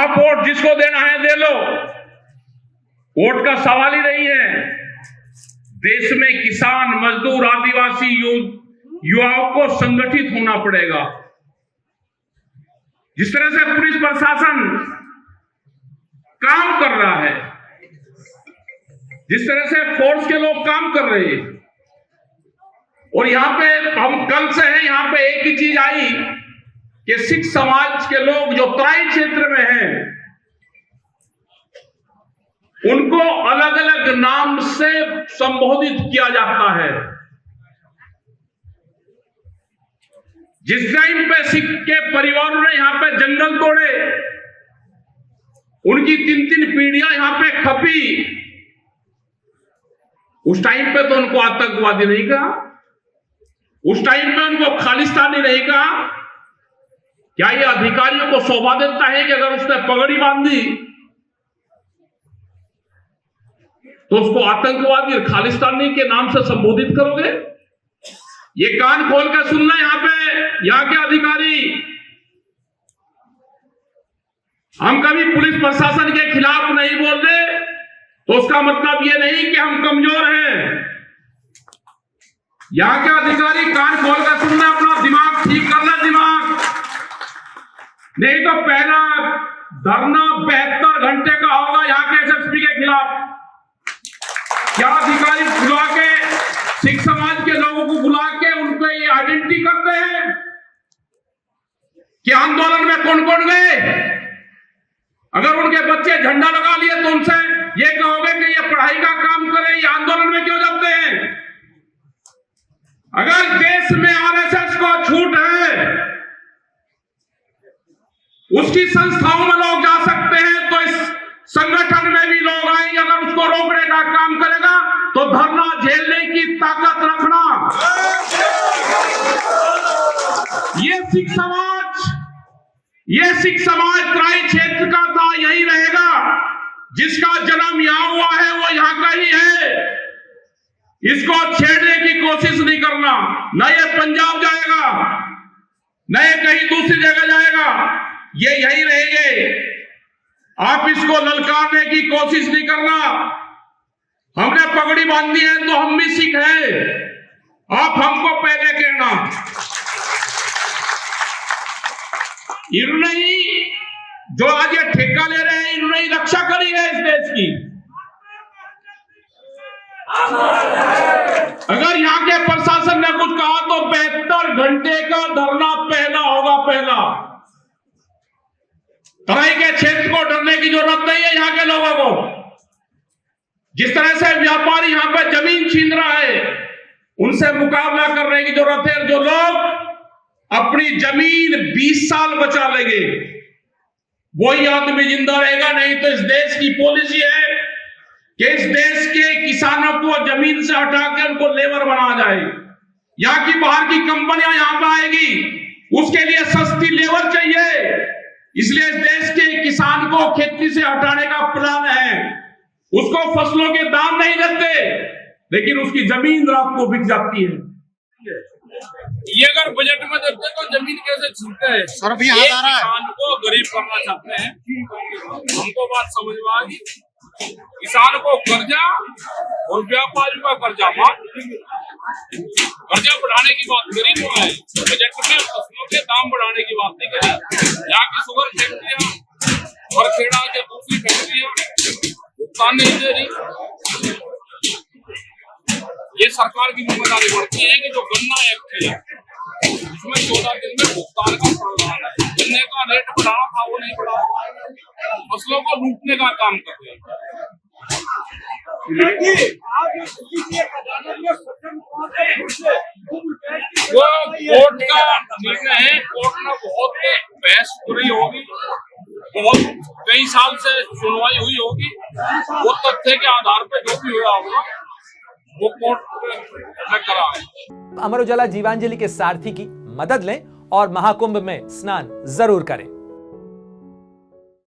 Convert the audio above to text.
आप वोट जिसको देना है दे लो, वोट का सवाल ही नहीं है। देश में किसान, मजदूर, आदिवासी युवाओं को संगठित होना पड़ेगा। जिस तरह से पुलिस प्रशासन काम कर रहा है, जिस तरह से फोर्स के लोग काम कर रहे हैं, और यहां पे हम कल से हैं, यहां पे एक ही चीज आई कि सिख समाज के लोग जो तराई क्षेत्र में हैं, उनको अलग अलग नाम से संबोधित किया जाता है। जिस टाइम पे सिख के परिवारों ने यहां पे जंगल तोड़े, उनकी 3-3 पीढ़ियां यहां पे खपी, उस टाइम पे तो उनको आतंकवादी नहीं कहा, उस टाइम पे उनको खालिस्तानी नहीं कहा। क्या ये अधिकारियों को शोभा देता है कि अगर उसने पगड़ी बांधी तो उसको आतंकवादी और खालिस्तानी के नाम से संबोधित करोगे? ये कान खोल कर सुनना यहाँ के अधिकारी। हम कभी पुलिस प्रशासन के खिलाफ नहीं बोल रहे तो उसका मतलब ये नहीं कि हम कमजोर हैं। यहाँ के अधिकारी कान खोल कर सुनना, अपना दिमाग ठीक करना, दिमाग नहीं तो पहला धरना 72 घंटे का होगा यहाँ के एसएसपी के खिलाफ। क्या अधिकारी बुला के सिख समाज के लोगों को बुला के उनको ये आइडेंटिटी करते हैं कि आंदोलन में कौन कौन गए? अगर उनके बच्चे झंडा लगा लिए तो उनसे ये कहोगे कि ये पढ़ाई का काम करे, ये आंदोलन में क्यों जाते हैं? अगर देश में आरएसएस को छूट है, उसकी संस्थाओं में लोग जा सकते हैं, तो इस संगठन में भी लोग आएंगे। अगर उसको रोकने का काम करेगा तो धरना झेलने की ताकत रखना। ये सिख समाज तराई क्षेत्र का था, यही रहेगा। जिसका जन्म यहां हुआ है वो यहां का ही है। इसको छेड़ने की कोशिश नहीं करना। न ये पंजाब जाएगा, न ये कहीं दूसरी जगह जाएगा, ये यही रहेंगे। आप इसको ललकारने की कोशिश नहीं करना। हमने पगड़ी बांधी है तो हम भी सिख हैं, आप हमको पहले कहना। इन्होंने जो आज ये ठेका ले रहे हैं, इन्होंने रक्षा करी है इस देश की। अगर यहाँ के प्रशासन ने कुछ कहा तो 72 घंटे का धरना पहला होगा, पहला। तराई के क्षेत्र को डरने की जरूरत नहीं है यहाँ के लोगों को। जिस तरह से व्यापारी यहाँ पर जमीन छीन रहा है, उनसे मुकाबला करने की जरूरत है। जो लोग अपनी जमीन 20 साल बचा लेंगे वही आदमी जिंदा रहेगा। नहीं तो इस देश की पॉलिसी है कि इस देश के किसानों को जमीन से हटा के उनको लेबर बना जाए। यहाँ की बाहर की कंपनियां यहाँ पर आएगी, उसके लिए सस्ती लेबर चाहिए। इसलिए इस देश के किसान को खेती से हटाने का प्लान है। उसको फसलों के दाम नहीं लगते, लेकिन उसकी जमीन रात को बिक जाती है। ये अगर बजट में देते तो जमीन कैसे छीनते हैं? किसान को गरीब करना चाहते हैं। हमको बात समझ में आ गई। किसान को कर्जा और व्यापारी का कर्जा माफ, कर्जा बढ़ाने की बात करी तो है बजट में, फसलों के दाम बढ़ाने की बात नहीं करी। यहाँ की शुगर फैक्ट्रियां और खेड़ा के दूसरी फैक्ट्रियां भुगतान नहीं दे रही। ये सरकार की जिम्मेदारी बढ़ती है कि जो गन्ना एक्ट है उसमें 14 दिन में भुगतान का प्रावधान है। गन्ने का रेट बढ़ाना था वो नहीं बढ़ा, फसलों को लूटने का काम कर रहे हैं। वो कोर्ट का निर्णय है, कोर्ट में बहुत बहस पूरी होगी, बहुत कई साल से सुनवाई हुई होगी। वो तथ्य के आधार पर जो भी हुआ होगा वो कोर्ट में करा है। अमर उजाला जीवांजलि के सारथी की मदद लें और महाकुंभ में स्नान जरूर करें।